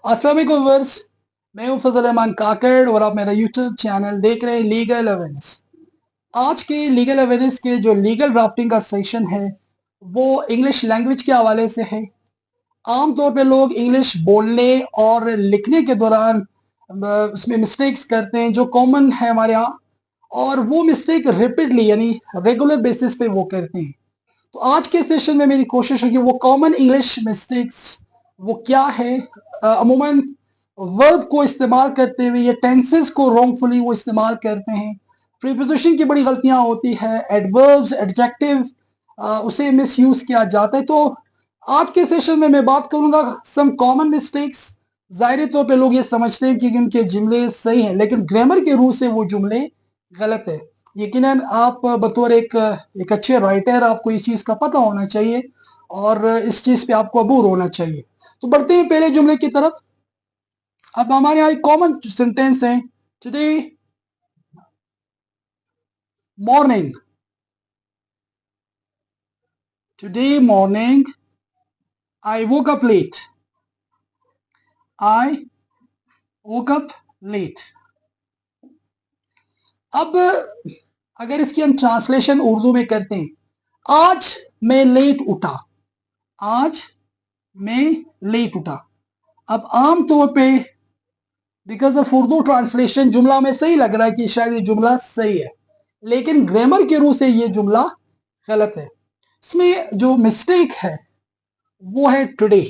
अस्सलाम वालेकुम व्यूअर्स, मैं हूं फजल रहमान काकड़ और आप मेरा यूट्यूब चैनल देख रहे हैं लीगल अवेयरनेस। आज के लीगल अवेयरनेस के जो लीगल ड्राफ्टिंग का सेशन है वो इंग्लिश लैंग्वेज के हवाले से है। आमतौर पे लोग इंग्लिश बोलने और लिखने के दौरान उसमें मिस्टेक्स करते हैं जो कॉमन है हमारे यहाँ, और वो मिस्टेक रिपीटली यानी रेगुलर बेसिस पे वो करते हैं। तो आज के सेशन में मेरी कोशिश है कि वो कॉमन इंग्लिश मिस्टेक्स वो क्या है। अमूमन वर्ब को इस्तेमाल करते हुए ये टेंसेस को रॉन्गफुली वो इस्तेमाल करते हैं। प्रीपोजिशन की बड़ी गलतियां होती है, एडवर्ब्स एडजेक्टिव उसे मिसयूज किया जाता है। तो आज के सेशन में मैं बात करूंगा सम कॉमन मिस्टेक्स। जाहिर तौर पे लोग ये समझते हैं कि उनके जुमले सही हैं, लेकिन ग्रामर के रूल से वो जुमले गलत है। यकीनन आप बतौर एक अच्छे राइटर आपको इस चीज का पता होना चाहिए और इस चीज पे आपको अबूर होना चाहिए। तो बढ़ते हैं पहले जुमले की तरफ। अब हमारे यहाँ एक कॉमन सेंटेंस है, today morning. Today morning I woke up late. I woke up late. अब अगर इसकी हम ट्रांसलेशन उर्दू में करते हैं, आज मैं लेट उठा। आज मैं लेट उठा। अब आम तौर पे बिकॉज ऑफ उर्दू ट्रांसलेशन जुमला में सही लग रहा है कि शायद ये जुमला सही है, लेकिन ग्रामर के रूप से ये जुमला गलत है। इसमें जो मिस्टेक है वो है टुडे।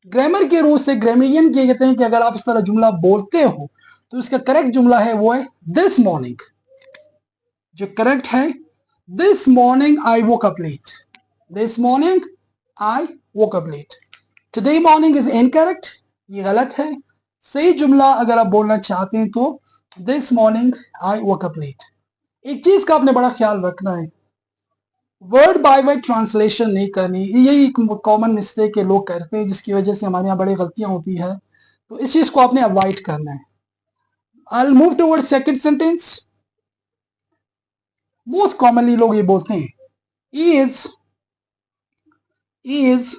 ग्रामर के रूप से ग्रामरियन ये कहते हैं कि अगर आप इस तरह जुमला बोलते हो तो इसका करेक्ट जुमला है वो है दिस मॉर्निंग। जो करेक्ट है, this morning I woke up late. This morning I woke up late. Today morning is incorrect, ये गलत है। सही जुमला अगर आप बोलना चाहते हैं तो this morning I woke up late. एक चीज का आपने बड़ा ख्याल रखना है, वर्ड बाय वर्ड ट्रांसलेशन नहीं करनी। यही कॉमन मिस्टेक है लोग करते हैं जिसकी वजह से हमारे यहाँ बड़ी गलतियां होती है। तो इस चीज को आपने अवॉइड करना है। I will move towards second sentence. Most commonly लोग ये बोलते हैं, is is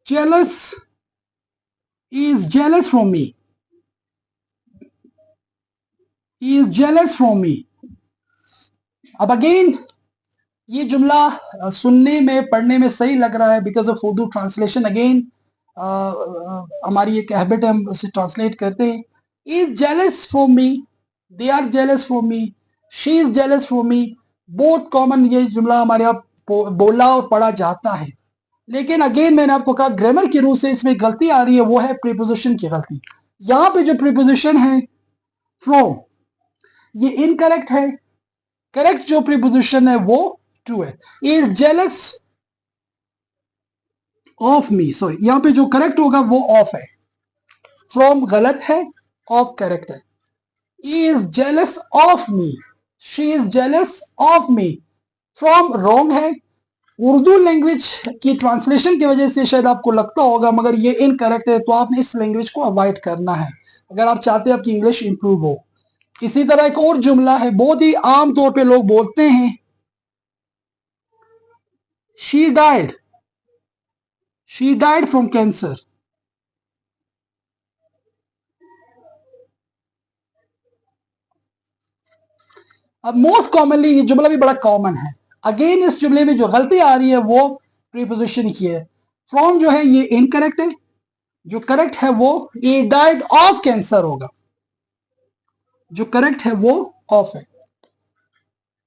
jealous, is jealous from me. Is jealous from me. अब अगेन ये जुमला सुनने में पढ़ने में सही लग रहा है because of Urdu translation. Again हमारी एक हैबिट है, हम उसे ट्रांसलेट करते हैं। Is jealous for me, they are jealous for me, she is jealous for me. बहुत कॉमन ये जुमला हमारे यहाँ बोला और पढ़ा जाता है। लेकिन अगेन मैंने आपको कहा ग्रामर के रूप से इसमें गलती आ रही है, वो है प्रीपोजिशन की गलती। यहाँ पे जो प्रीपोजिशन है फ्रॉम, ये इनकरेक्ट है। करेक्ट जो प्रीपोजिशन है वो ट्रू है। Is jealous of me, sorry यहां पे जो करेक्ट होगा वो ऑफ है। फ्रॉम गलत है, ऑफ करेक्ट है। Is jealous of me, she is jealous of me. From wrong है। उर्दू लैंग्वेज की ट्रांसलेशन की वजह से शायद आपको लगता होगा, मगर ये इनकरेक्ट है, तो आपने इस लैंग्वेज को अवॉइड करना है अगर आप चाहते हैं आपकी इंग्लिश इंप्रूव हो। इसी तरह एक और जुमला है, बहुत ही आम तौर पे लोग बोलते हैं, she died, she died from cancer. अब मोस्ट कॉमनली ये जुमला भी बड़ा कॉमन है। अगेन इस जुमले में जो गलती आ रही है वो प्रीपोजिशन की है। फ्रॉम जो है ये इनकरेक्ट है। जो करेक्ट है वो ये डाइड ऑफ कैंसर होगा। जो करेक्ट है वो ऑफ है।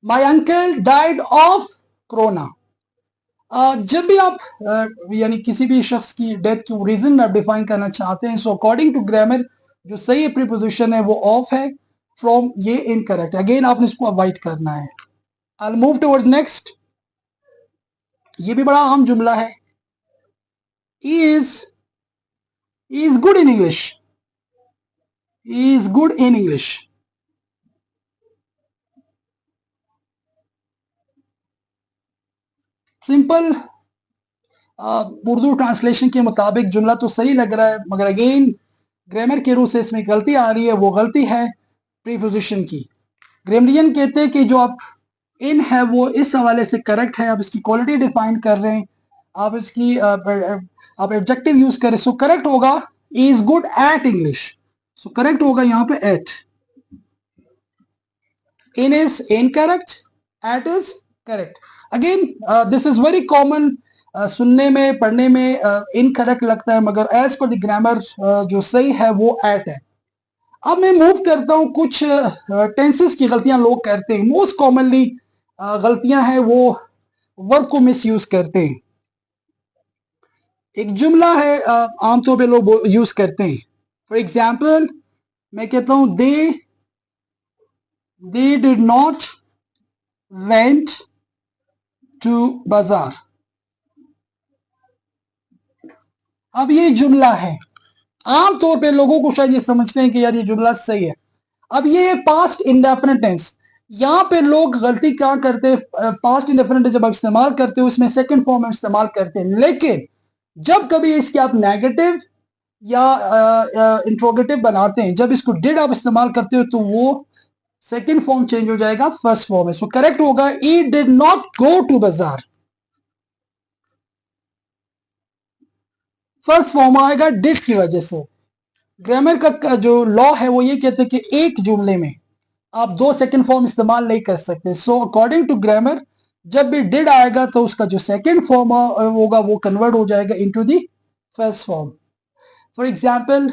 My uncle died of corona. जब भी आप यानी किसी भी शख्स की डेथ की रीजन आप डिफाइन करना चाहते हैं, सो अकॉर्डिंग टू ग्रामर जो सही प्रीपोजिशन है वो ऑफ है। फ्रॉम ये इनकरेक्ट है। अगेन आपने इसको अवॉइड करना है। I move towards next. ये भी बड़ा आम जुमला है, is good in English, is good in English। Simple Urdu translation के मुताबिक जुमला तो सही लग रहा है, मगर अगेन ग्रामर के रूप से इसमें गलती आ रही है। वो गलती है प्रीपोजिशन की। ग्रामरियन कहते हैं कि जो आप इन है वो इस हवाले से करेक्ट है। आप इसकी क्वालिटी डिफाइन कर रहे हैं, आप इसकी आप एडजेक्टिव यूज करें, सो करेक्ट होगा is good at English. So correct होगा यहाँ पे at. In is incorrect, at is correct. Again this is very common, सुनने में पढ़ने में इनकरेक्ट लगता है, मगर एज पर द ग्रामर जो सही है वो एट है। अब मैं मूव करता हूं, कुछ टेंसेस की गलतियां लोग करते हैं। मोस्ट कॉमनली गलतियां हैं वो वर्ब को मिस यूज करते हैं। एक जुमला है आमतौर पे लोग यूज करते हैं। फॉर एग्जाम्पल मैं कहता हूं they did not went to बाजार। अब ये जुमला है, आमतौर पे लोगों को शायद ये समझते हैं कि यार ये जुमला सही है। अब ये पास्ट इंडेफिनिट टेंस, यहां पे लोग गलती क्या करते हैं, पास्ट इंडेफिनिट जब आप इस्तेमाल करते हो इसमें सेकंड फॉर्म में इस्तेमाल करते हैं, लेकिन जब कभी इसके आप नेगेटिव या इंट्रोगेटिव बनाते हैं, जब इसको डिड आप इस्तेमाल करते हो तो वो सेकंड फॉर्म चेंज हो जाएगा फर्स्ट फॉर्म में। सो करेक्ट होगा he did not go to बाजार। फर्स्ट फॉर्म आएगा डिड की वजह से। ग्रामर का जो लॉ है वो ये कहते हैं कि एक जुमले में आप दो सेकंड फॉर्म इस्तेमाल नहीं कर सकते। सो अकॉर्डिंग टू ग्रामर जब भी डिड आएगा तो उसका जो सेकंड फॉर्म होगा वो कन्वर्ट हो जाएगा into the first form. For example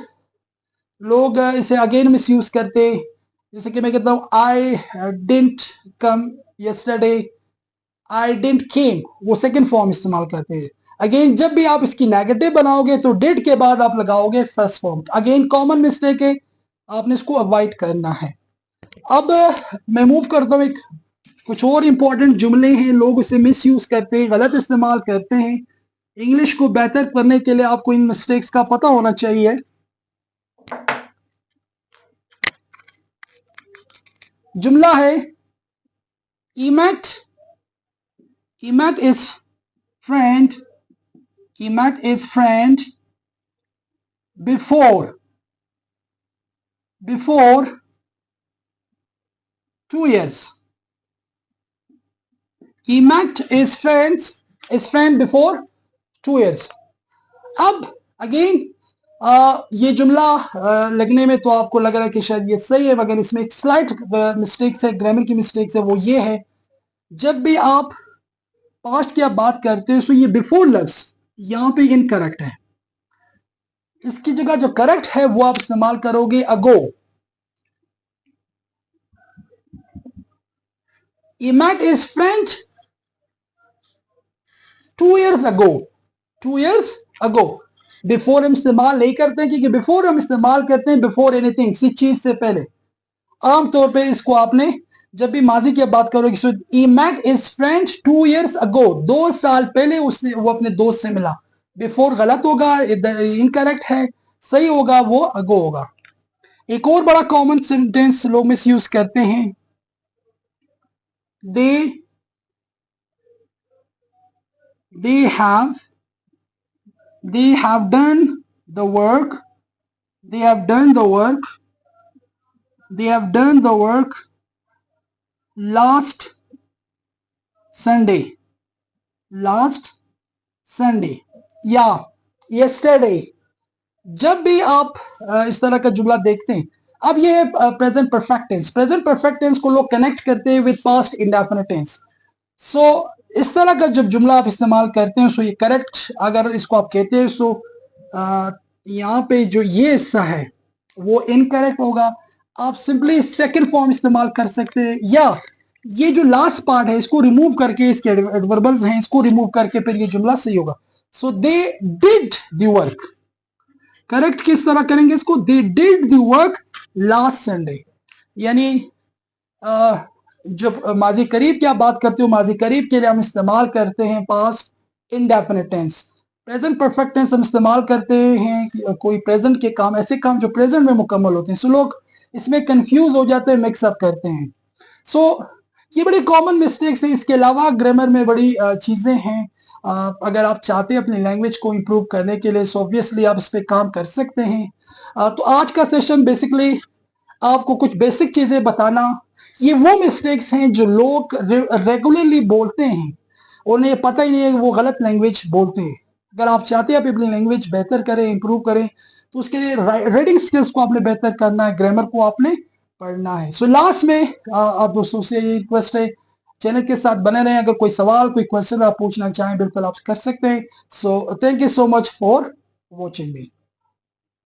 लोग इसे अगेन मिस यूज करते, जैसे कि मैं कहता हूं I didn't come yesterday, I didn't came, वो सेकंड फॉर्म इस्तेमाल करते हैं। अगेन जब भी आप इसकी नेगेटिव बनाओगे तो डिड के बाद आप लगाओगे first form. Again common mistake है, आपने इसको अवॉइड करना है। अब मैं मूव करता हूं, एक कुछ और इंपॉर्टेंट जुमले हैं, लोग इसे मिस यूज करते हैं, गलत इस्तेमाल करते हैं। इंग्लिश को बेहतर करने के लिए आपको इन मिस्टेक्स का पता होना चाहिए। जुमला है Emet is friend before 2 years. Emet is friend before 2 years. अब अगेन ये जुमला लगने में तो आपको लग रहा है कि शायद ये सही है, मगर इसमें एक स्लाइट मिस्टेक्स है, ग्रामर की मिस्टेक्स है। वो ये है, जब भी आप पास्ट की आप बात करते हो तो ये बिफोर लफ्ज यहां पे इनकरेक्ट है। इसकी जगह जो करेक्ट है वो आप इस्तेमाल करोगे अगो। He met his friend 2 years ago. 2 years ago. Before हम इस्तेमाल नहीं करते हैं, क्योंकि बिफोर हम इस्तेमाल करते हैं बिफोर एनीथिंग, किसी चीज से पहले। आमतौर पे इसको आपने जब भी माजी की बात करोगे, सो he met his friend 2 years ago, 2 साल पहले उसने वो अपने दोस्त से मिला। बिफोर गलत होगा, इनकरेक्ट है, सही होगा वो अगो होगा। एक और बड़ा कॉमन सेंटेंस लोग मिस यूज करते हैं, they have done the work last Sunday या yesterday। जब भी आप इस तरह का जुमला देखते हैं, अब ये प्रेजेंट परफेक्ट टेंस को लोग कनेक्ट करते हैं विद पास्ट इंडेफिनिट टेंस। सो इस तरह का जब जुमला आप इस्तेमाल करते हैं, सो ये करेक्ट अगर इसको आप कहते हैं, सो यहाँ पे जो ये हिस्सा है वो इनकरेक्ट होगा। आप सिंपली सेकंड फॉर्म इस्तेमाल कर सकते हैं, या ये जो लास्ट पार्ट है इसको रिमूव करके, इसके एडवर्बल्स हैं इसको रिमूव करके फिर ये जुमला सही होगा। So they did the work. Correct किस तरह करेंगे इसको, they did the work last Sunday. यानी जब माजी करीब की आप बात करते हो, माजी करीब के लिए हम इस्तेमाल करते हैं past indefinite tense. Present perfect tense हम इस्तेमाल करते हैं कोई प्रेजेंट के काम, ऐसे काम जो प्रेजेंट में मुकम्मल होते हैं। सो लोग इसमें कंफ्यूज हो जाते हैं, मिक्सअप करते हैं। सो ये बड़ी कॉमन मिस्टेक्स है। इसके अलावा ग्रामर में बड़ी चीजें हैं। अगर आप चाहते हैं अपनी लैंग्वेज को इम्प्रूव करने के लिए, सो ऑब्वियसली आप इस पर काम कर सकते हैं। तो आज का सेशन बेसिकली आपको कुछ बेसिक चीजें बताना, ये वो मिस्टेक्स हैं जो लोग रेगुलरली बोलते हैं, उन्हें पता ही नहीं है कि वो गलत लैंग्वेज बोलते हैं। अगर आप चाहते हैं आप अपनी लैंग्वेज बेहतर करें, इंप्रूव करें, तो उसके लिए रीडिंग स्किल्स को आपने बेहतर करना है, ग्रामर को आपने पढ़ना है। सो लास्ट में आप दोस्तों से ये रिक्वेस्ट है, चैनल के साथ बने रहें। अगर कोई सवाल, कोई क्वेश्चन आप पूछना चाहें, बिल्कुल आप कर सकते हैं। So thank you so much for watching me.